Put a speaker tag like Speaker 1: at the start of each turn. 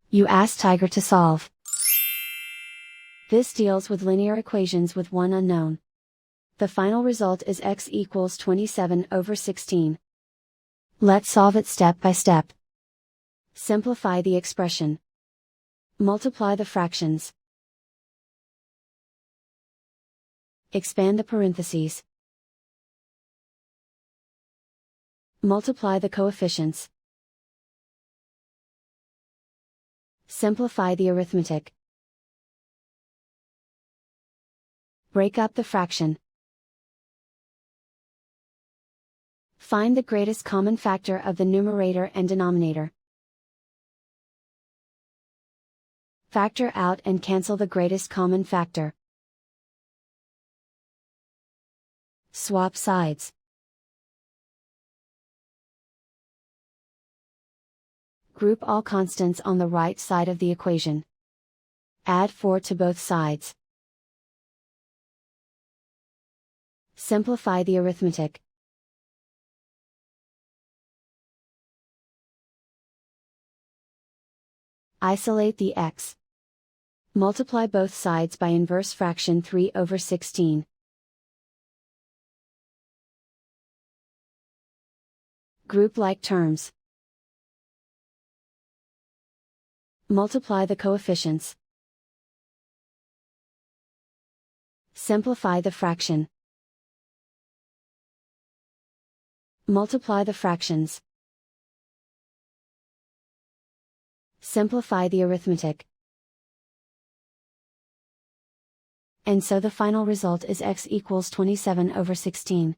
Speaker 1: You ask Tiger to solve. This deals with linear equations with one unknown. The final result is x equals 27/16. Let's solve it step by step. Simplify the expression. Multiply the fractions. Expand the parentheses. Multiply the coefficients. Simplify the arithmetic. Break up the fraction. Find the greatest common factor of the numerator and denominator. Factor out and cancel the greatest common factor. Swap sides. Group all constants on the right side of the equation. Add 4 to both sides. Simplify the arithmetic. Isolate the x. Multiply both sides by inverse fraction 3/16. Group like terms. Multiply the coefficients. Simplify the fraction. Multiply the fractions. Simplify the arithmetic. And so the final result is x equals 27/16.